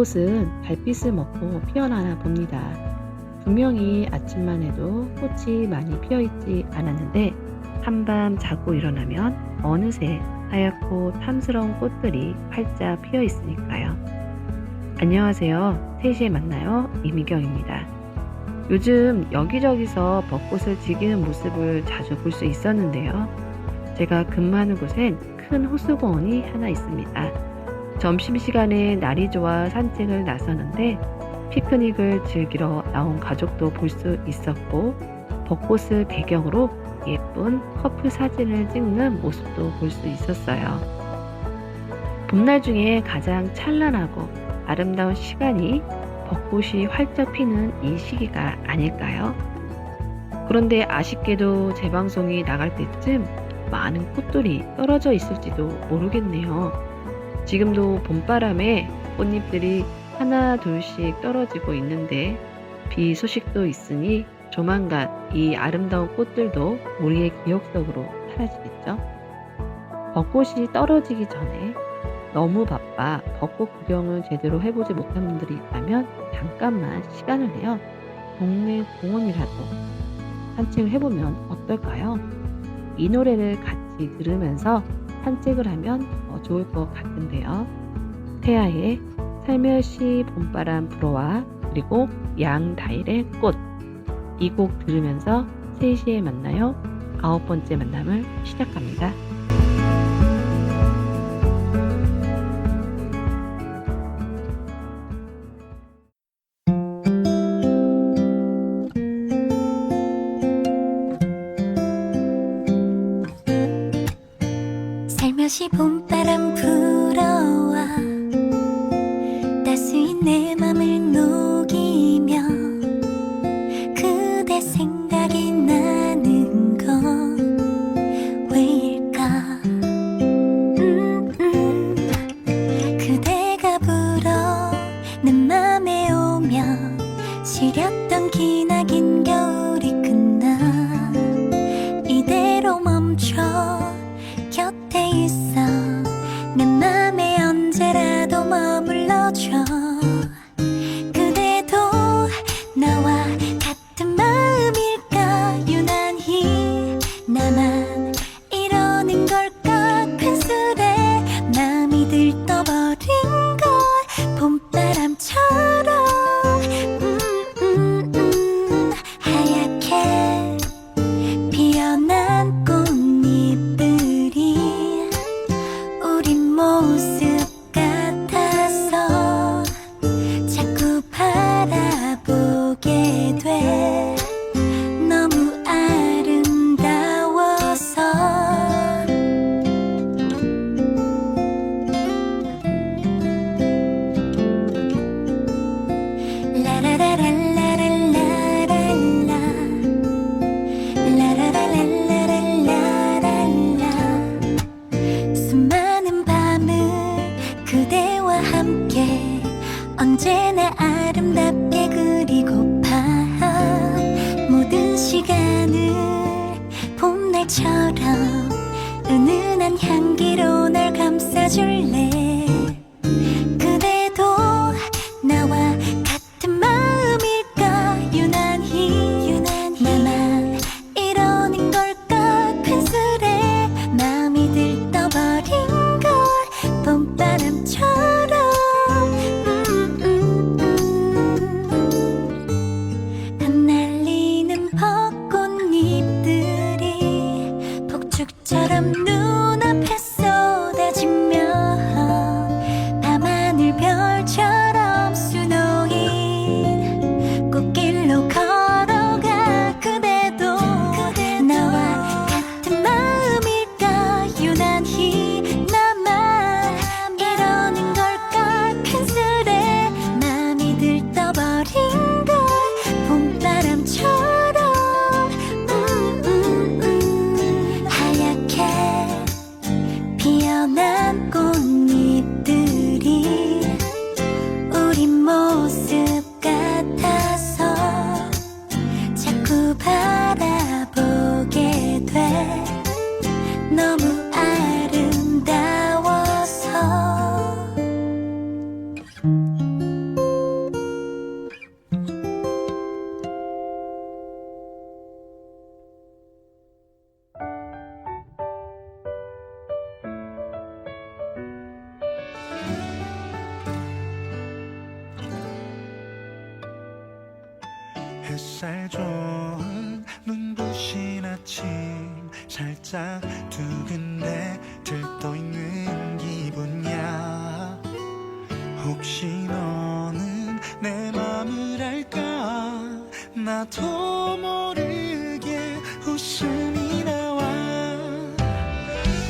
벚꽃은 달빛을 먹고 피어나나 봅니다. 분명히 아침만 해도 꽃이 많이 피어있지 않았는데 한밤 자고 일어나면 어느새 하얗고 탐스러운 꽃들이 활짝 피어 있으니까요. 안녕하세요. 3시에 만나요. 이미경입니다. 요즘 여기저기서 벚꽃을 즐기는 모습을 자주 볼 수 있었는데요. 제가 근무하는 곳엔 큰 호수공원이 하나 있습니다. 점심시간에 날이 좋아 산책을 나서는데 피크닉을 즐기러 나온 가족도 볼 수 있었고, 벚꽃을 배경으로 예쁜 커플 사진을 찍는 모습도 볼 수 있었어요. 봄날 중에 가장 찬란하고 아름다운 시간이 벚꽃이 활짝 피는 이 시기가 아닐까요? 그런데 아쉽게도 제 방송이 나갈 때쯤 많은 꽃들이 떨어져 있을지도 모르겠네요. 지금도 봄바람에 꽃잎들이 하나 둘씩 떨어지고 있는데 비 소식도 있으니 조만간 이 아름다운 꽃들도 우리의 기억 속으로 사라지겠죠? 벚꽃이 떨어지기 전에 너무 바빠 벚꽃 구경을 제대로 해보지 못한 분들이 있다면 잠깐만 시간을 내어 동네 공원이라도 산책을 해보면 어떨까요? 이 노래를 같이 들으면서 산책을 하면 더 좋을 것 같은데요. 태아의 살며시 봄바람 불어와, 그리고 양다일의 꽃, 이 곡 들으면서 3시에 만나요. 9번째 만남을 시작합니다. 살며시 봄바람 불어와 따스히 내 맘을 녹이며 그대 생각이 나는 건 왜일까? 그대가 불어 내 맘에 오면 시렸던 기나긴 겨울이 끝나 이대로 멈춰 곁에 있어 내 맘에 언제라도 머물러줘. 그대도 나와 같은 마음일까? 유난히 나만 이러는 걸까? 큰 술에 마음이 들떠버린 걸 봄바람처럼 하얗게 피어난 꽃잎들이 우린 모습 같아서 자꾸 바라보게 돼. 너무 아름다워서 라라라랄라랄라랄라 라라라랄라랄라랄라 수많은 밤을 그대와 함께 언제나 아름답게 그리고파. 모든 시간을 봄날처럼 은은한 향기로 날 감싸줄래. 그대도 나와 같은 마음일까? 유난히 나만 이러는 걸까? 큰 술에 마음이 들떠버린 걸 봄바람처럼 흩날리는 벚꽃잎들이 폭죽처럼 눈앞에 쏟아지며 밤하늘 별처럼 수놓인 꽃길로 걸어가. 그대도 나와 같은 마음일까? 유난히 나만 이러는 걸까? 큰 술에 마음이 들떠버린 걸 봄바람처럼 하얗게 피어난 꽃잎들이 우린 모습 같아서 자꾸 바라보게 돼. 너무 아름다워서 햇살 좋은 눈부신 아침 살짝 두근대 들떠있는 기분이야. 혹시 너는 내 맘을 알까? 나도 모르게 웃음이 나와.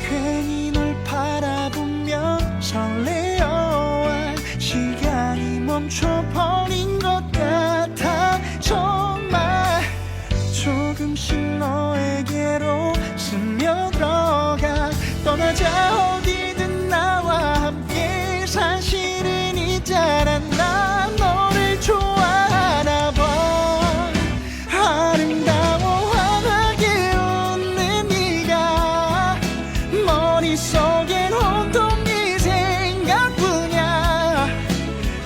괜히 널 바라보면 설레어와 시간이 멈춰버린 것 같아. 정말 조금씩 너에게로 스며들어가. 떠나자 어디든 나와 함께. 사실은 있잖아 난 너를 좋아하나 봐. 아름다워 환하게 웃는 네가 머릿속엔 온통 네 생각뿐이야.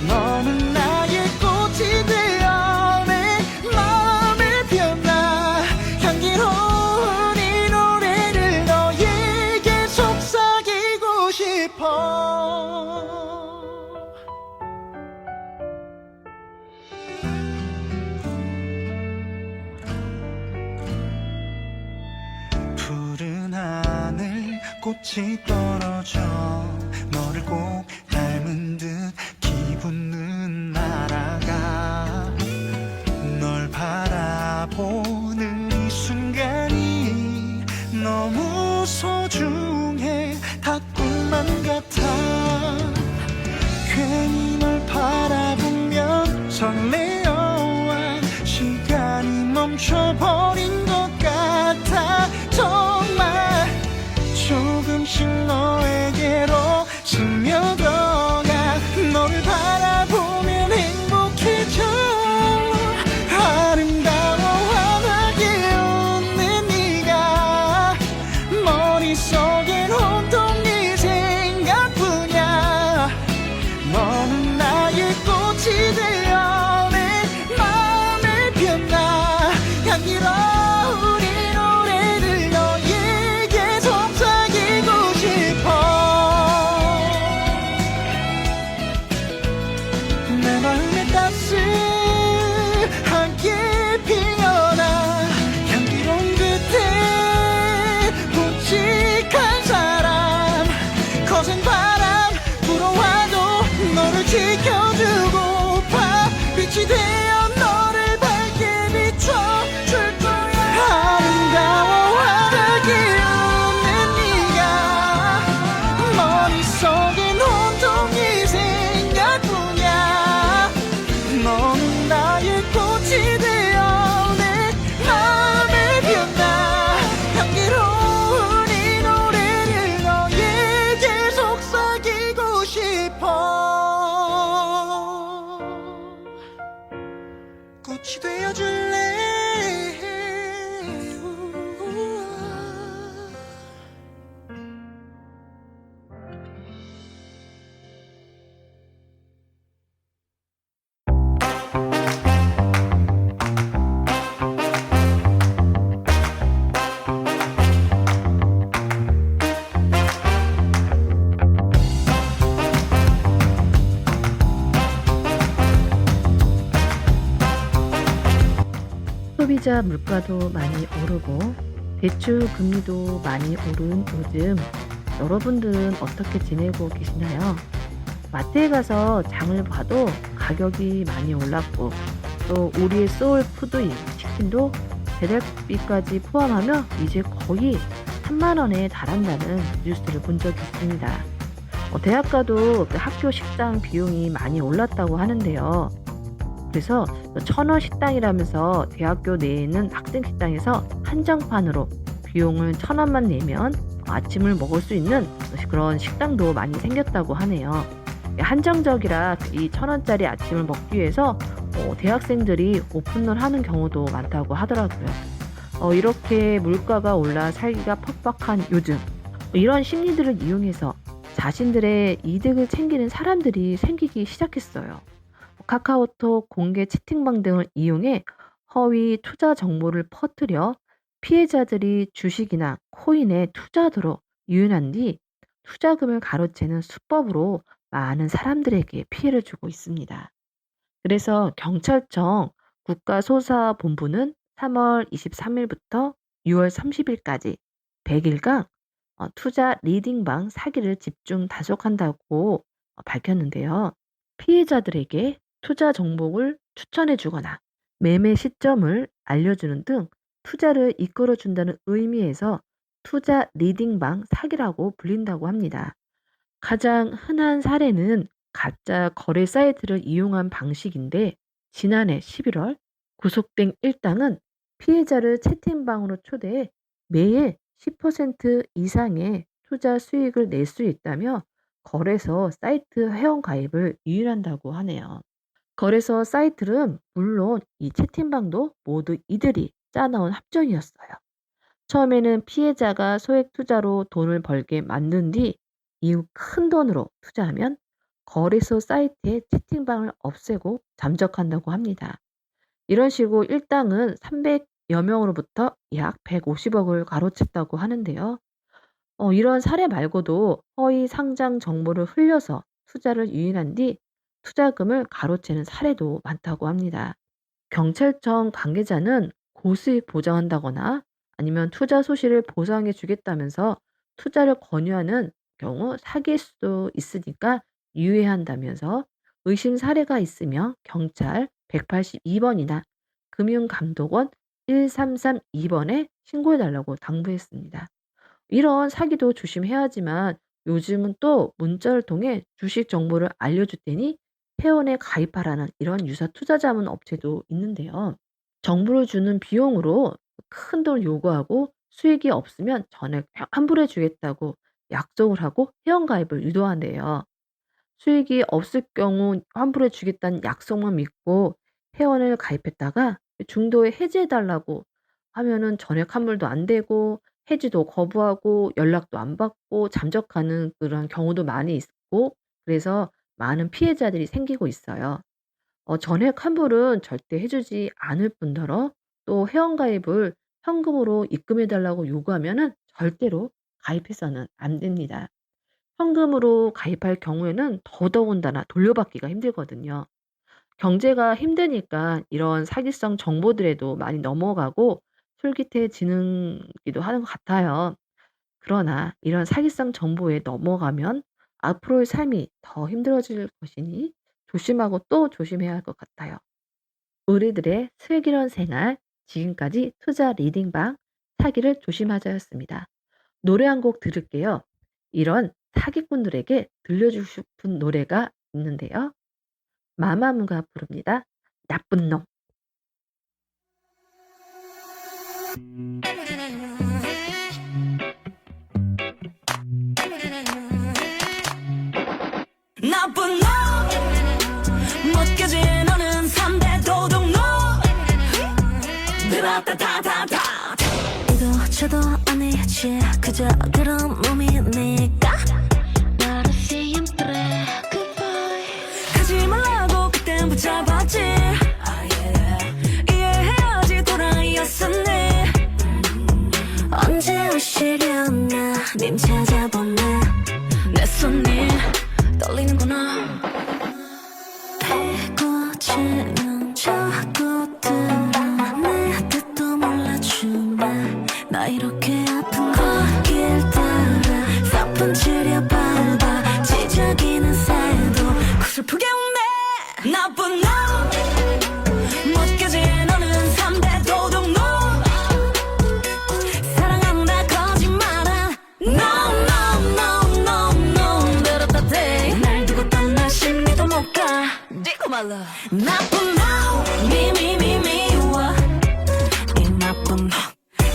너는 나의 꽃이 되어 내 마음을 피웠나. 향기로운 이 노래를 너에게 속삭이고 싶어. 푸른 하늘 꽃이 떨어져 너를 꼭 닮은 듯 기분은 날아가. 널 바라보는 이 순간이 너무 소중해. 다 꿈만 같아. 괜히 널 바라보면 설레어와 시간이 멈춰버린 것 같아. 정말 조금씩 너에게로 스며들어가. 너를 바라보면 행복해져. 아름다워 환하게 웃는 네가 머릿속엔 온통 네 생각뿐이야. 너는 나의 꽃이 되어 내 마음을 피웠나. 향기로운 이 노래를 너에게 속삭이고 싶어. 내 마음에 따스하게 피어나. 향기로운 그때 묵직한 사람. 거센 바람 불어와도 너를 지켜주고파. 빛이 되어 너를 밝게 비춰줄 거야. 아름다워 환하게 웃는 네가 머릿속엔 온통 네 생각뿐이야. 너는 나의 꽃이 되어 내 마음을 피웠나. 향기로운 이 노래를 너에게 속삭이고 싶어. 꽃이 되어줄래. 소비자 물가도 많이 오르고 대출 금리도 많이 오른 요즘 여러분들은 어떻게 지내고 계시나요? 마트에 가서 장을 봐도 가격이 많이 올랐고 또 우리의 소울푸드인 치킨도 배달비까지 포함하며 이제 거의 3만 원에 달한다는 뉴스를 본 적이 있습니다. 대학 가도 학교 식당 비용이 많이 올랐다고 하는데요. 그래서 1,000원 식당이라면서 대학교 내에 있는 학생 식당에서 한정판으로 비용을 1,000원만 내면 아침을 먹을 수 있는 그런 식당도 많이 생겼다고 하네요. 한정적이라 이 1,000원짜리 아침을 먹기 위해서 대학생들이 오픈을 하는 경우도 많다고 하더라고요. 이렇게 물가가 올라 살기가 퍽퍽한 요즘 이런 심리들을 이용해서 자신들의 이득을 챙기는 사람들이 생기기 시작했어요. 카카오톡 공개 채팅방 등을 이용해 허위 투자 정보를 퍼뜨려 피해자들이 주식이나 코인에 투자하도록 유인한 뒤 투자금을 가로채는 수법으로 많은 사람들에게 피해를 주고 있습니다. 그래서 경찰청 국가소사본부는 3월 23일부터 6월 30일까지 100일간 투자 리딩방 사기를 집중 단속한다고 밝혔는데요. 피해자들에게 투자 정보를 추천해 주거나 매매 시점을 알려주는 등 투자를 이끌어 준다는 의미에서 투자 리딩방 사기라고 불린다고 합니다. 가장 흔한 사례는 가짜 거래 사이트를 이용한 방식인데 지난해 11월 구속된 일당은 피해자를 채팅방으로 초대해 매일 10% 이상의 투자 수익을 낼 수 있다며 거래소 사이트 회원 가입을 유인한다고 하네요. 거래소 사이트는 물론 이 채팅방도 모두 이들이 짜놓은 합정이었어요. 처음에는 피해자가 소액 투자로 돈을 벌게 만든 뒤 이후 큰 돈으로 투자하면 거래소 사이트의 채팅방을 없애고 잠적한다고 합니다. 이런 식으로 일당은 300여 명으로부터 약 150억을 가로챘다고 하는데요. 이런 사례 말고도 허위 상장 정보를 흘려서 투자를 유인한 뒤 투자금을 가로채는 사례도 많다고 합니다. 경찰청 관계자는 고수익 보장한다거나 아니면 투자 소실을 보상해 주겠다면서 투자를 권유하는 경우 사기일 수도 있으니까 유의한다면서 의심 사례가 있으면 경찰 182번이나 금융감독원 1332번에 신고해달라고 당부했습니다. 이런 사기도 조심해야지만 요즘은 또 문자를 통해 주식 정보를 알려줄 테니 회원에 가입하라는 이런 유사 투자 자문 업체도 있는데요. 정보를 주는 비용으로 큰 돈을 요구하고 수익이 없으면 전액 환불해 주겠다고 약속을 하고 회원 가입을 유도한대요. 수익이 없을 경우 환불해 주겠다는 약속만 믿고 회원을 가입했다가 중도에 해지해 달라고 하면은 전액 환불도 안 되고 해지도 거부하고 연락도 안 받고 잠적하는 그런 경우도 많이 있고 그래서 많은 피해자들이 생기고 있어요. 전액 환불은 절대 해주지 않을 뿐더러 또 회원가입을 현금으로 입금해 달라고 요구하면은 절대로 가입해서는 안 됩니다. 현금으로 가입할 경우에는 더더군다나 돌려받기가 힘들거든요. 경제가 힘드니까 이런 사기성 정보들에도 많이 넘어가고 솔깃해지기도 하는 것 같아요. 그러나 이런 사기성 정보에 넘어가면 앞으로의 삶이 더 힘들어질 것이니 조심하고 또 조심해야 할 것 같아요. 우리들의 슬기로운 생활, 지금까지 투자 리딩방 사기를 조심하자였습니다. 노래 한 곡 들을게요. 이런 사기꾼들에게 들려주고 싶은 노래가 있는데요. 마마무가 부릅니다. 나쁜 놈. 나쁜 놈 못겨진 너는 3대 도둑놈 드라따다다다 이도 저도 아니지 그저 그런 놈이니까 나를 siempre goodbye 가지 말라고 그땐 붙잡았지 이해해야지 도라이였었니 언제 오시려나 님 찾아보네 내 손이 떨리는구나 패고치는 저것들은 내 뜻도 몰라주네 나 이렇게 아픈 거길 따라 사뿐 치려 밟아 지저귀는 새도 구슬프게 웃네 나쁜 놈 못겨진 너는 3대 도둑놈 사랑한다 거짓말은 No no no no no 베르타데 날 두고 떠나 심리도 못가 디고 말라 나쁜 놈 미미미미워 이 나쁜 놈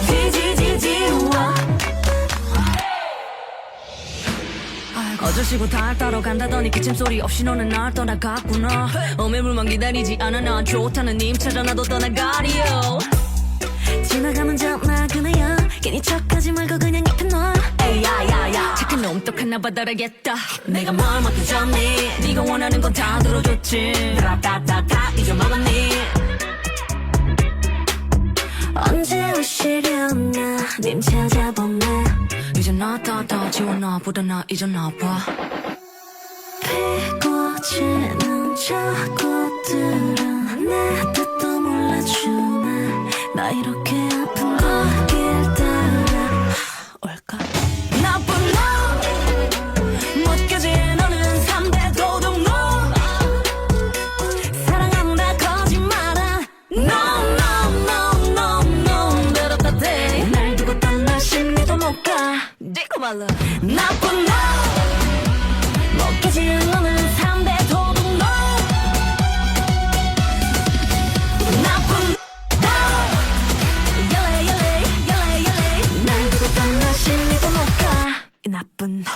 지지지지워 어쩌시고 달 따러 간다더니 기침소리 없이 너는 날 떠나갔구나 어매물만 기다리지 않아 난 좋다는 님 찾아 나도 떠나가리요 지나가는 전화 그네요 괜히 척하지 말고 그냥 옆에 놔 에이야야야 착한 놈 똑하나 받아라겠다 내가 뭘 맡겨줬니 네가 원하는 건 다 들어줬지 라따따따 잊어먹었니 언제 오시려나 님 찾아보네 이제 나더 지워놔 보다 나 잊어놔봐 패고치는 저것들은 내 뜻도 몰라 주나 나 이렇게 아픈 거길 따라 올까 나쁜 너 못겨진 너는 3대 도둑 너 사랑한다 거짓말아 No no no no no 내렸다 대날 두고 떠나 심리도 못가 디고 말라 나쁜 너 못겨진 너는 3대 도둑 너 나쁜 열레 날 두고 떠나 심리도 못가 이 나쁜 너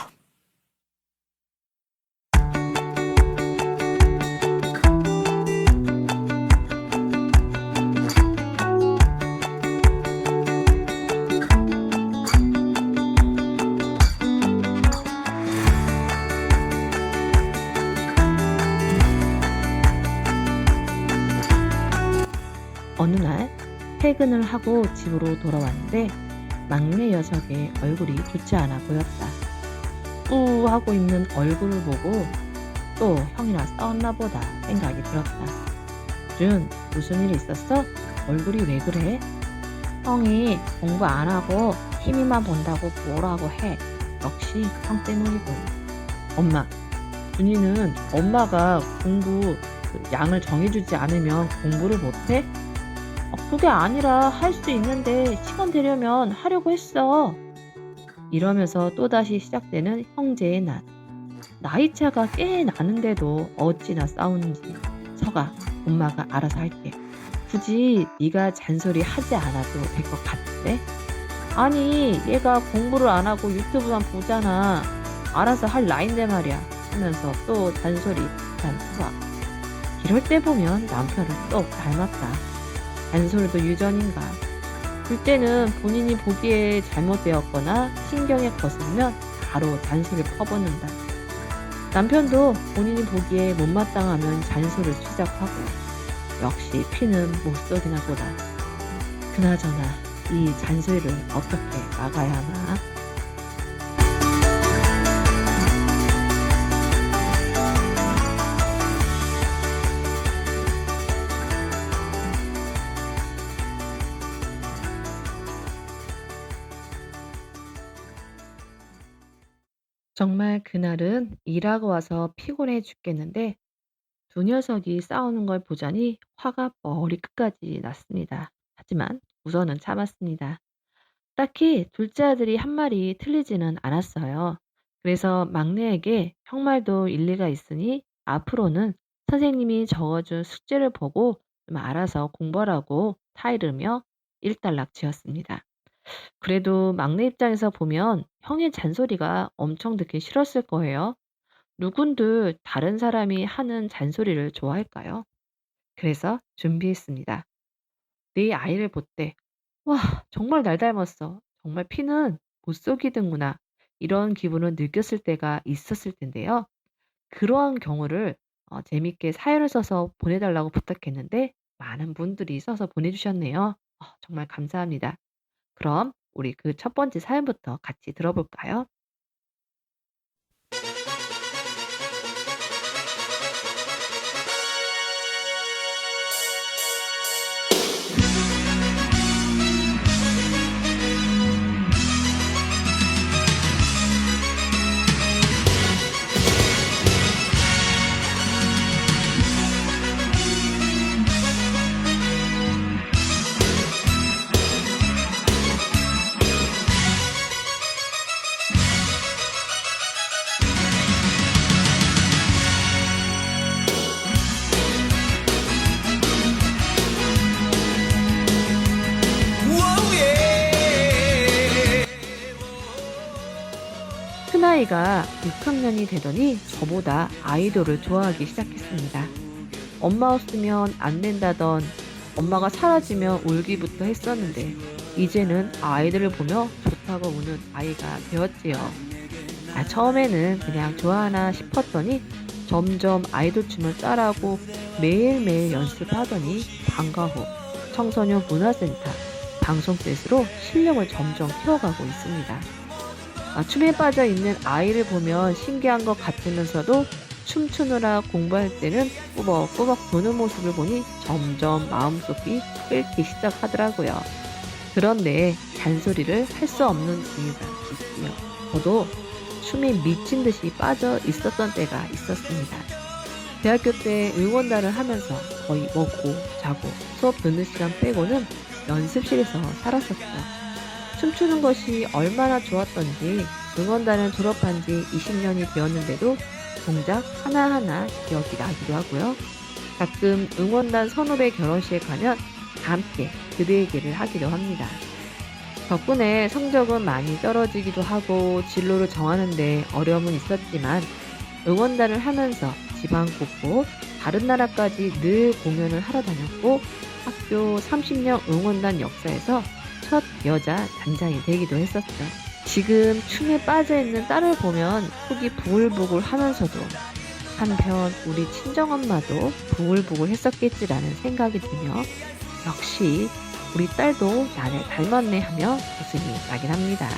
어느 날 퇴근을 하고 집으로 돌아왔는데 막내 녀석의 얼굴이 좋지 않아 보였다. 하고 있는 얼굴을 보고 또 형이랑 싸웠나 보다 생각이 들었다. 준, 무슨 일 있었어? 얼굴이 왜 그래? 형이 공부 안 하고 TV만 본다고 뭐라고 해. 역시 형 때문이고. 엄마, 준이는 엄마가 공부 양을 정해주지 않으면 공부를 못해? 그게 아니라 할 수 있는데 시간 되려면 하려고 했어. 이러면서 또다시 시작되는 형제의 난. 나이 차가 꽤 나는데도 어찌나 싸우는지. 서가, 엄마가 알아서 할게. 굳이 네가 잔소리 하지 않아도 될 것 같은데? 아니, 얘가 공부를 안 하고 유튜브만 보잖아. 알아서 할 나인데 말이야. 하면서 또 잔소리 한 서가. 이럴 때 보면 남편을 또 닮았다. 잔소리도 유전인가. 그때는 본인이 보기에 잘못되었거나 신경에 거슬면 바로 잔소리를 퍼붓는다. 남편도 본인이 보기에 못마땅하면 잔소리를 시작하고 역시 피는 못 속이나 보다. 그나저나 이 잔소리를 어떻게 막아야 하나? 정말 그날은 일하고 와서 피곤해 죽겠는데 두 녀석이 싸우는 걸 보자니 화가 머리끝까지 났습니다. 하지만 우선은 참았습니다. 딱히 둘째 아들이 한 말이 틀리지는 않았어요. 그래서 막내에게 형 말도 일리가 있으니 앞으로는 선생님이 적어준 숙제를 보고 좀 알아서 공부하라고 타이르며 일단락 지었습니다. 그래도 막내 입장에서 보면 형의 잔소리가 엄청 듣기 싫었을 거예요. 누군들 다른 사람이 하는 잔소리를 좋아할까요? 그래서 준비했습니다. 내 아이를 볼 때, 와, 정말 날 닮았어. 정말 피는 못 속이는구나. 이런 기분을 느꼈을 때가 있었을 텐데요. 그러한 경우를 재밌게 사연을 써서 보내달라고 부탁했는데 많은 분들이 써서 보내주셨네요. 정말 감사합니다. 그럼 우리 그 첫 번째 사연부터 같이 들어볼까요? 큰아이가 6학년이 되더니 저보다 아이돌을 좋아하기 시작했습니다. 엄마 없으면 안 된다던 엄마가 사라지면 울기부터 했었는데 이제는 아이들을 보며 좋다고 우는 아이가 되었지요. 처음에는 그냥 좋아하나 싶었더니 점점 아이돌 춤을 따라하고 매일매일 연습하더니 방과 후 청소년 문화센터 방송댄스로 실력을 점점 키워가고 있습니다. 춤에 빠져 있는 아이를 보면 신기한 것 같으면서도 춤추느라 공부할 때는 꾸벅꾸벅 도는 모습을 보니 점점 마음속이 끓기 시작하더라고요. 그런데 잔소리를 할 수 없는 이유가 있지요. 저도 춤에 미친 듯이 빠져 있었던 때가 있었습니다. 대학교 때 응원단을 하면서 거의 먹고 자고 수업 듣는 시간 빼고는 연습실에서 살았었죠. 춤추는 것이 얼마나 좋았던지 응원단을 졸업한 지 20년이 되었는데도 동작 하나하나 기억이 나기도 하고요. 가끔 응원단 선후배 결혼식에 가면 함께 그대 얘기를 하기도 합니다. 덕분에 성적은 많이 떨어지기도 하고 진로를 정하는데 어려움은 있었지만 응원단을 하면서 지방 곳곳 다른 나라까지 늘 공연을 하러 다녔고 학교 30년 응원단 역사에서 첫 여자 단장이 되기도 했었죠. 지금 춤에 빠져있는 딸을 보면 속이 부글부글 하면서도 한편 우리 친정엄마도 부글부글 했었겠지라는 생각이 들며 역시 우리 딸도 나를 닮았네 하며 웃음이 나긴 합니다.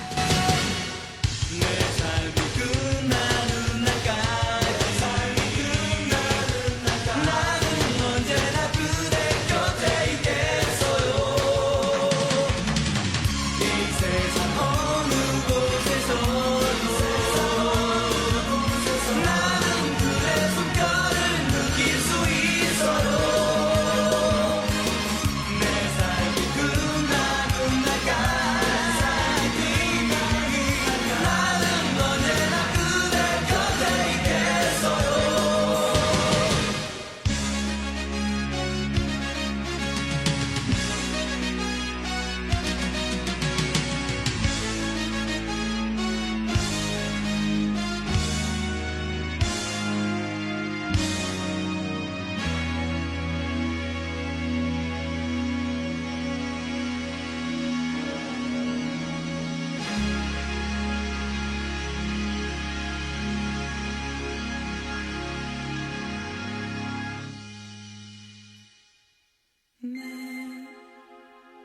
내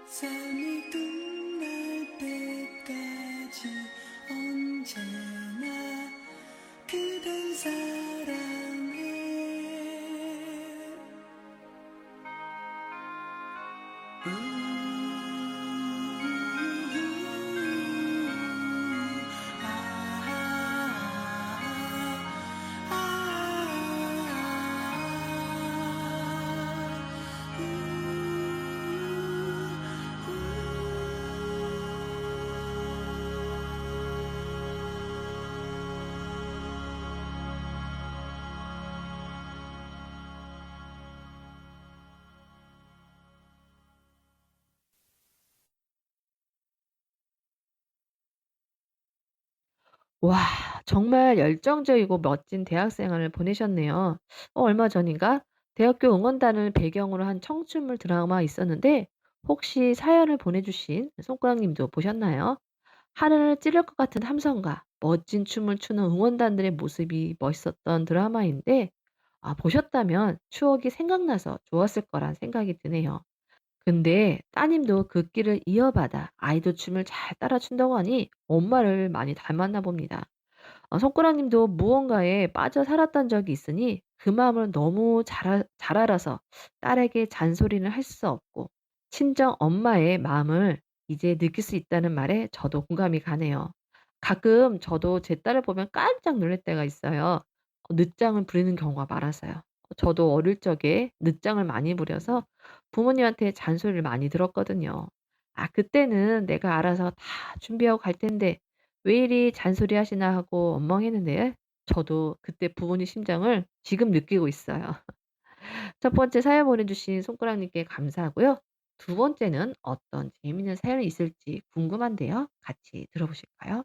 삶이 끝날 때까지 언제나 그댈 사랑해. 와, 정말 열정적이고 멋진 대학 생활을 보내셨네요. 얼마 전인가 대학교 응원단을 배경으로 한 청춘물 드라마 있었는데 혹시 사연을 보내주신 손가락님도 보셨나요? 하늘을 찌를 것 같은 함성과 멋진 춤을 추는 응원단들의 모습이 멋있었던 드라마인데 보셨다면 추억이 생각나서 좋았을 거란 생각이 드네요. 근데 따님도 그 길을 이어받아 아이도 춤을 잘 따라 춘다고 하니 엄마를 많이 닮았나 봅니다. 손가락님도 무언가에 빠져 살았던 적이 있으니 그 마음을 너무 잘 알아서 딸에게 잔소리는 할 수 없고 친정 엄마의 마음을 이제 느낄 수 있다는 말에 저도 공감이 가네요. 가끔 저도 제 딸을 보면 깜짝 놀랄 때가 있어요. 늦장을 부리는 경우가 많아서요. 저도 어릴 적에 늦장을 많이 부려서 부모님한테 잔소리를 많이 들었거든요. 그때는 내가 알아서 다 준비하고 갈 텐데 왜 이리 잔소리하시나 하고 원망했는데 저도 그때 부모님 심정을 지금 느끼고 있어요. 첫 번째 사연 보내주신 손가락님께 감사하고요. 두 번째는 어떤 재미있는 사연이 있을지 궁금한데요. 같이 들어보실까요?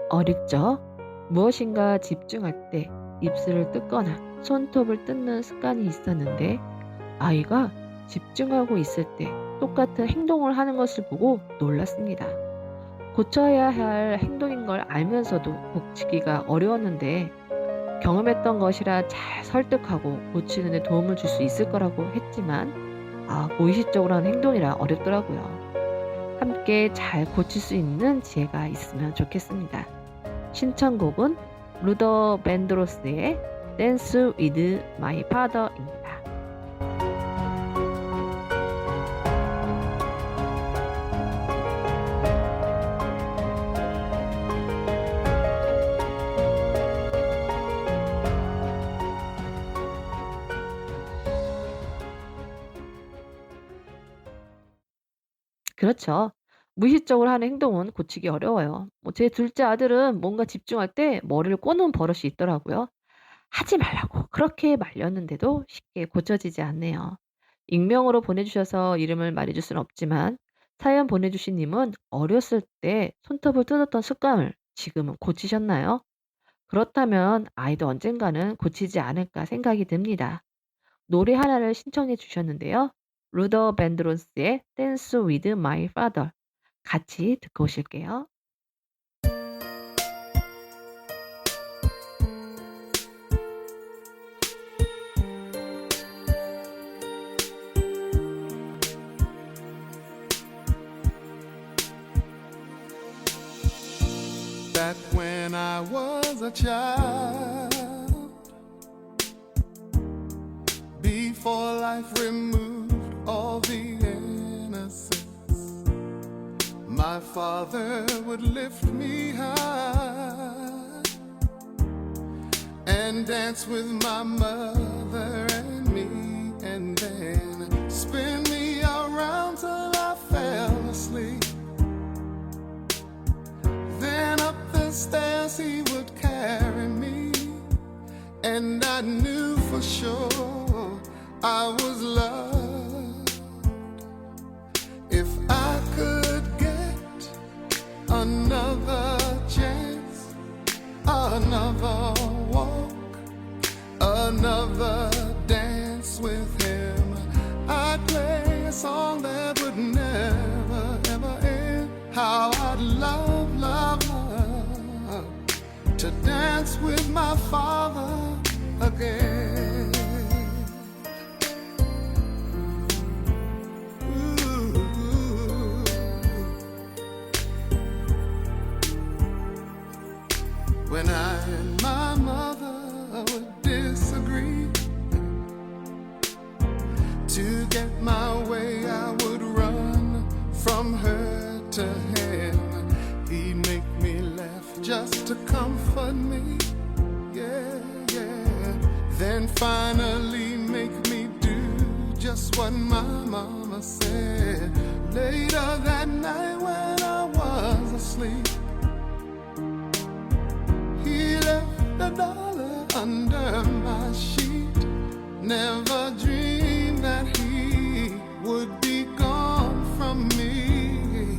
어릴 적 무엇인가 집중할 때 입술을 뜯거나 손톱을 뜯는 습관이 있었는데 아이가 집중하고 있을 때 똑같은 행동을 하는 것을 보고 놀랐습니다. 고쳐야 할 행동인 걸 알면서도 고치기가 어려웠는데 경험했던 것이라 잘 설득하고 고치는 데 도움을 줄 수 있을 거라고 했지만 무의식적으로 하는 행동이라 어렵더라고요. 함께 잘 고칠 수 있는 지혜가 있으면 좋겠습니다. 신청곡은 루더 밴드로스의 Dance with My Father입니다. 그렇죠. 무의식적으로 하는 행동은 고치기 어려워요. 제 둘째 아들은 뭔가 집중할 때 머리를 꼬는 버릇이 있더라고요. 하지 말라고 그렇게 말렸는데도 쉽게 고쳐지지 않네요. 익명으로 보내주셔서 이름을 말해줄 수는 없지만 사연 보내주신 님은 어렸을 때 손톱을 뜯었던 습관을 지금은 고치셨나요? 그렇다면 아이도 언젠가는 고치지 않을까 생각이 듭니다. 노래 하나를 신청해 주셨는데요. 루더 밴드로스의 Dance with My Father 같이 듣고 오실게요. Back when I was a child, before life removed all the innocence, my father would lift me high and dance with my mother and me, and then spin me around till I fell asleep. Then up the stairs he would carry me, and I knew for sure I was loved. If I could get another chance, another walk, another dance with him, I'd play a song that would never ever end. How I'd love, love, love to dance with my father again. Ooh. When I and my mother would disagree, to get my way I would run from her to him. He'd make me laugh just to comfort me, yeah, yeah. Then finally make me do just what my mama said. Later that night when I was asleep, he left $1 under my sheet. Never dreamed that he would be gone from me.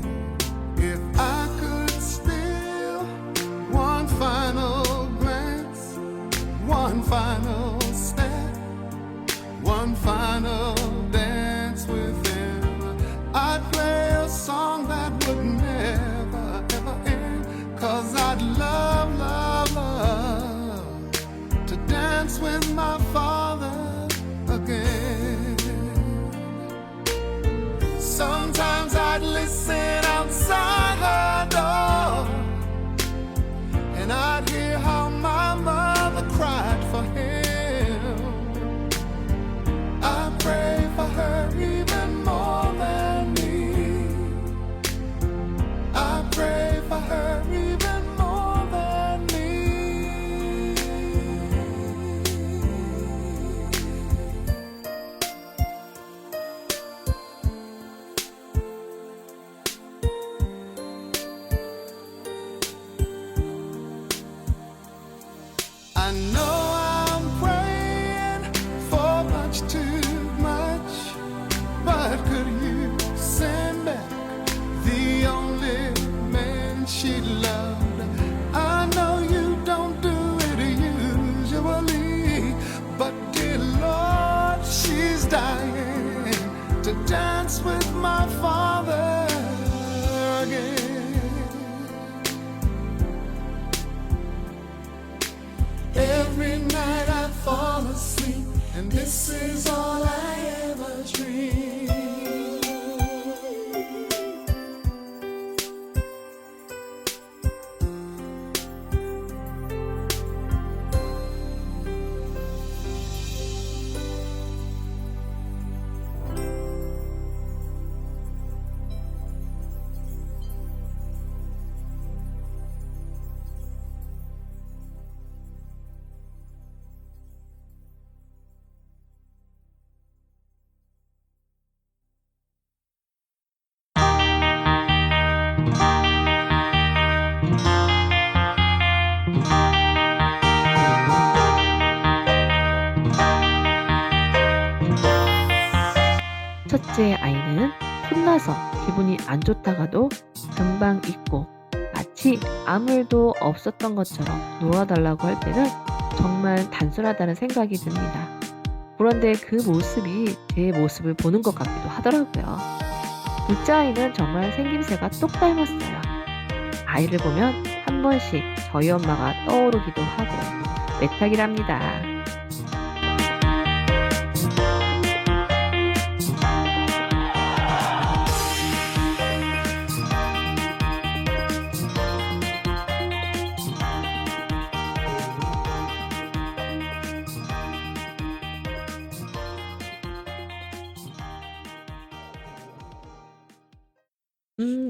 If I could steal one final glance, one final step, one final dance with him, I'd play a song that would never ever end. 'Cause I'd love, love, love to dance with my father again. Sometimes I'd listen outside her door, and I'd hear how my mother cried for him. I pray for her even more than me. This is all I ever dreamed. 첫째 아이는 혼나서 기분이 안 좋다가도 금방 잊고 마치 아무 일도 없었던 것처럼 놀아달라고 할 때는 정말 단순하다는 생각이 듭니다. 그런데 그 모습이 제 모습을 보는 것 같기도 하더라고요. 둘째 아이는 정말 생김새가 똑 닮았어요. 아이를 보면 한 번씩 저희 엄마가 떠오르기도 하고 외탁이랍니다.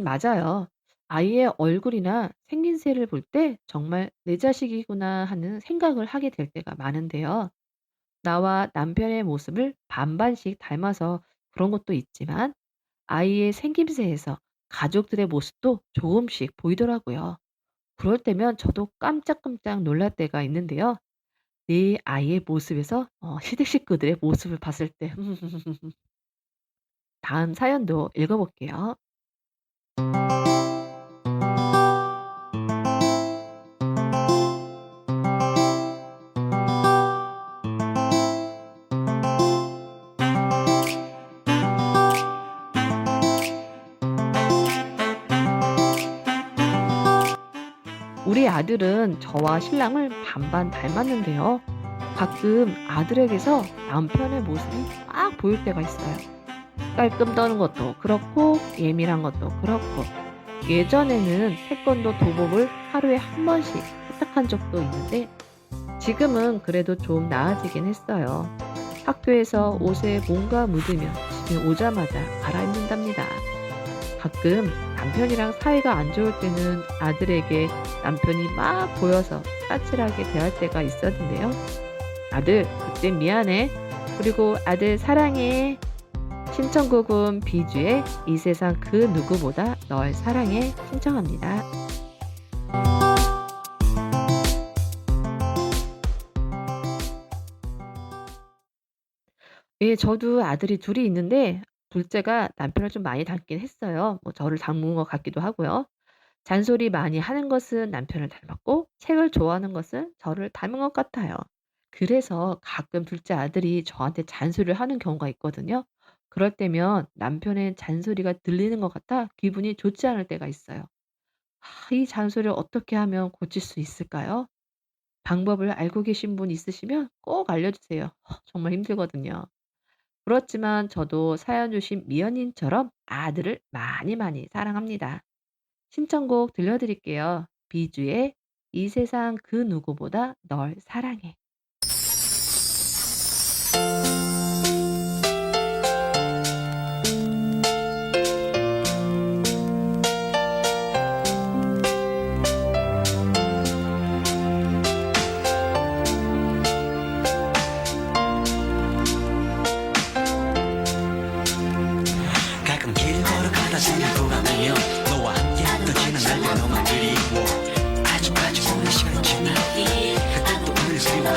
맞아요. 아이의 얼굴이나 생긴새를 볼 때 정말 '내 자식이구나.' 하는 생각을 하게 될 때가 많은데요. 나와 남편의 모습을 반반씩 닮아서 그런 것도 있지만 아이의 생김새에서 가족들의 모습도 조금씩 보이더라고요. 그럴 때면 저도 깜짝깜짝 놀랄 때가 있는데요. 내 아이의 모습에서 시댁 식구들의 모습을 봤을 때 다음 사연도 읽어 볼게요. 우리 아들은 저와 신랑을 반반 닮았는데요. 가끔 아들에게서 남편의 모습이 막 보일 때가 있어요. 깔끔 떠는 것도 그렇고 예민한 것도 그렇고 예전에는 태권도 도복을 하루에 한 번씩 부탁한 적도 있는데 지금은 그래도 좀 나아지긴 했어요. 학교에서 옷에 뭔가 묻으면 집에 오자마자 갈아입는답니다. 가끔 남편이랑 사이가 안 좋을 때는 아들에게 남편이 막 보여서 까칠하게 대할 때가 있었는데요. 아들, 그때 미안해. 그리고 아들 사랑해. 신청곡은 비주의 이 세상 그 누구보다 널 사랑해 신청합니다. 예, 저도 아들이 둘이 있는데 둘째가 남편을 좀 많이 닮긴 했어요. 뭐 저를 닮은 것 같기도 하고요. 잔소리 많이 하는 것은 남편을 닮았고 책을 좋아하는 것은 저를 닮은 것 같아요. 그래서 가끔 둘째 아들이 저한테 잔소리를 하는 경우가 있거든요. 그럴 때면 남편의 잔소리가 들리는 것 같아 기분이 좋지 않을 때가 있어요. 이 잔소리를 어떻게 하면 고칠 수 있을까요? 방법을 알고 계신 분 있으시면 꼭 알려주세요. 정말 힘들거든요. 그렇지만 저도 사연 주신 미연님처럼 아들을 많이 많이 사랑합니다. 신청곡 들려드릴게요. 비주의 이 세상 그 누구보다 널 사랑해. 가끔 길 걸어가다 생각보가 나면 너와 함께 했던 지난 날들 너무 그리워 아주 오랜 시간이 지나 그때 또 오늘 그리워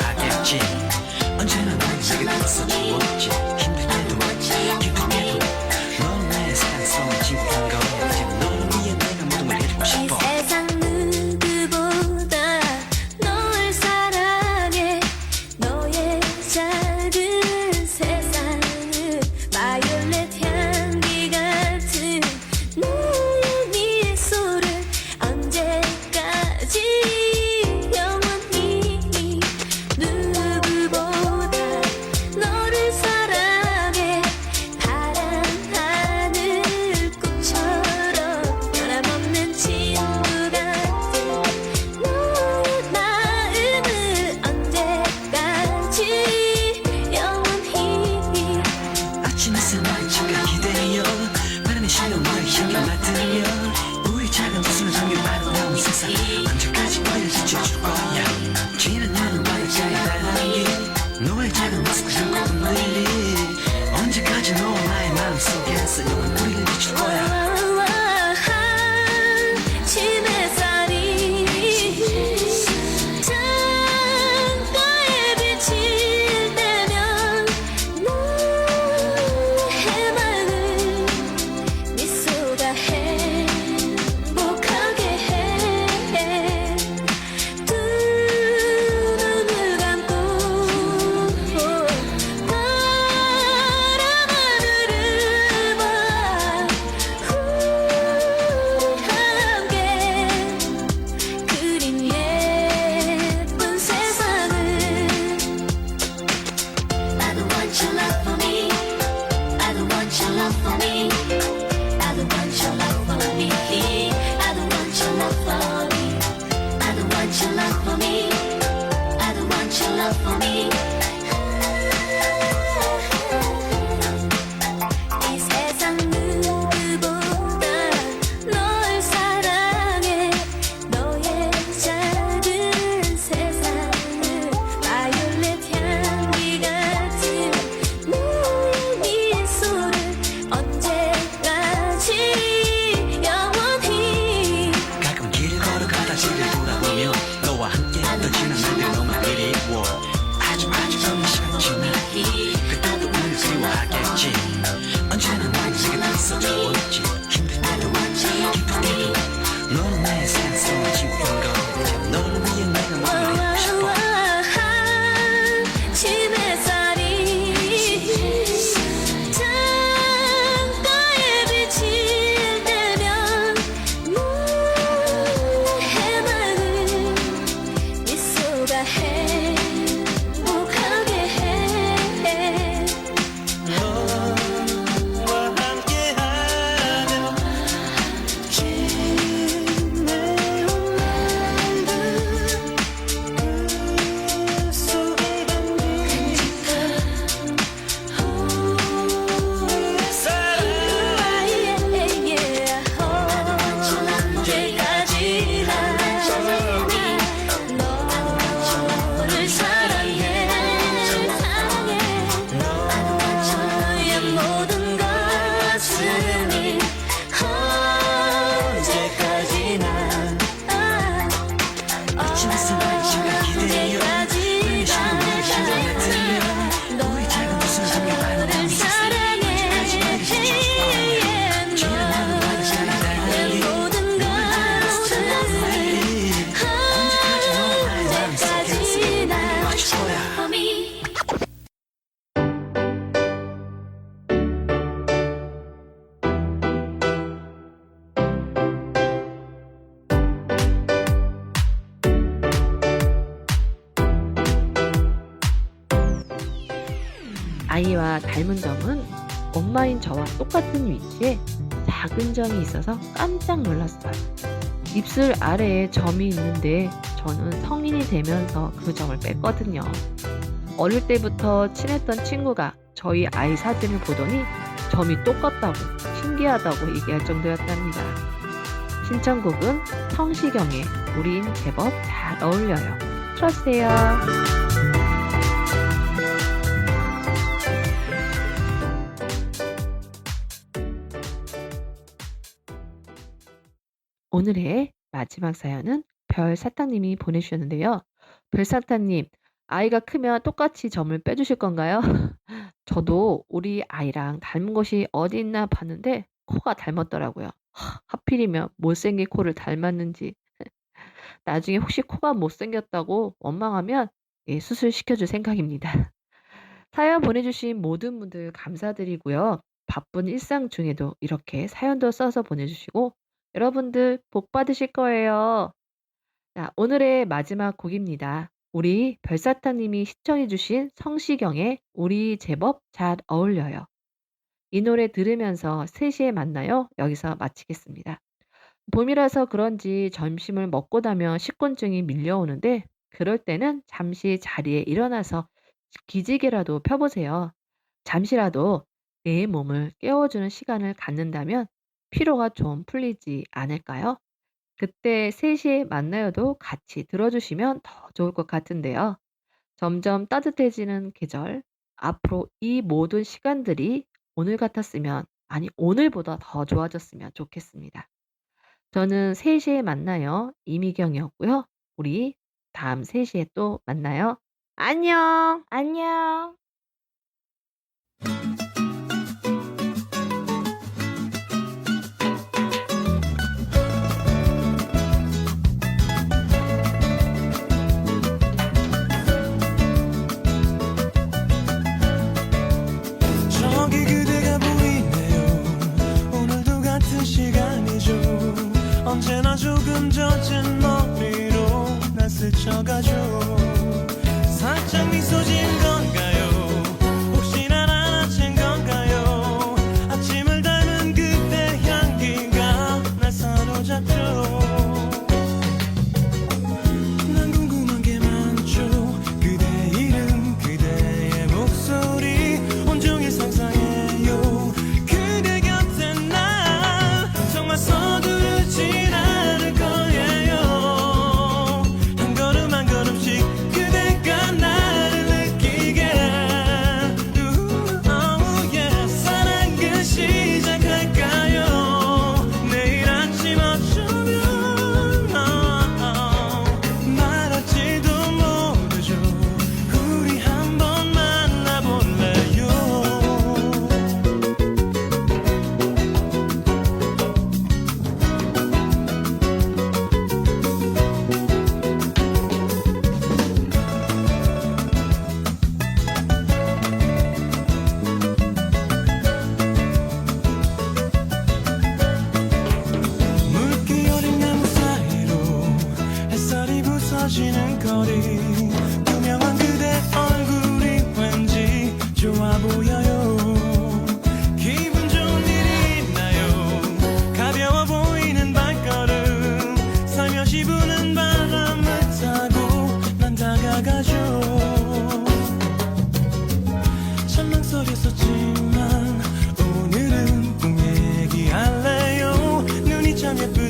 아이와 닮은 점은 엄마인 저와 똑같은 위치에 작은 점이 있어서 깜짝 놀랐어요. 입술 아래에 점이 있는데 저는 성인이 되면서 그 점을 뺐거든요. 어릴 때부터 친했던 친구가 저희 아이 사진을 보더니 점이 똑같다고 신기하다고 얘기할 정도였답니다. 신청곡은 성시경의 우린 제법 잘 어울려요. 들어주세요. 오늘의 마지막 사연은 별사탕님이 보내주셨는데요. 별사탕님, 아이가 크면 똑같이 점을 빼주실 건가요? 저도 우리 아이랑 닮은 곳이 어디 있나 봤는데 코가 닮았더라고요. 하필이면 못생긴 코를 닮았는지. 나중에 혹시 코가 못생겼다고 원망하면 수술시켜줄 생각입니다. 사연 보내주신 모든 분들 감사드리고요. 바쁜 일상 중에도 이렇게 사연도 써서 보내주시고 여러분들 복 받으실 거예요. 자, 오늘의 마지막 곡입니다. 우리 별사탕님이 시청해주신 성시경의 우리 제법 잘 어울려요. 이 노래 들으면서 3시에 만나요. 여기서 마치겠습니다. 봄이라서 그런지 점심을 먹고 나면 식곤증이 밀려오는데 그럴 때는 잠시 자리에 일어나서 기지개라도 펴보세요. 잠시라도 내 몸을 깨워주는 시간을 갖는다면 피로가 좀 풀리지 않을까요? 그때 3시에 만나요도 같이 들어주시면 더 좋을 것 같은데요. 점점 따뜻해지는 계절, 앞으로 이 모든 시간들이 오늘 같았으면, 아니 오늘보다 더 좋아졌으면 좋겠습니다. 저는 3시에 만나요. 이미경이었고요. 우리 다음 3시에 또 만나요. 안녕! 안녕! 저기 그대가 보이네요. 오늘도 같은 시간이죠. 언제나 조금 젖은 머리로 날 스쳐가죠. 살짝 미소 진 건가요? 혹시나 난 아침 건가요? 아침을 닮은 그대 향기가 날 사로잡죠. 난 궁금한 게 많죠. 그대 이름, 그대의 목소리 온종일 상상해요. 그대 곁에 난 정말 서두르진 않을 거예요. 한 걸음 한 걸음씩 그대가 나를 느끼게. Oh yeah. 사랑을 시작할까요? 내일 아침 어쩌면 말할지도 모르죠. 우리 한번 만나볼래요? 묽게 어린 나무 사이로 햇살이 부서지는 거리. 투명한 그대 얼굴이 왠지 좋아 보여요. 기분 좋은 일이 있나요? 가벼워 보이는 발걸음 살며시 부는 바람을 타고 난 다가가죠. 참 망설였었지만 오늘은 꿈 얘기할래요. 눈이 참 예쁜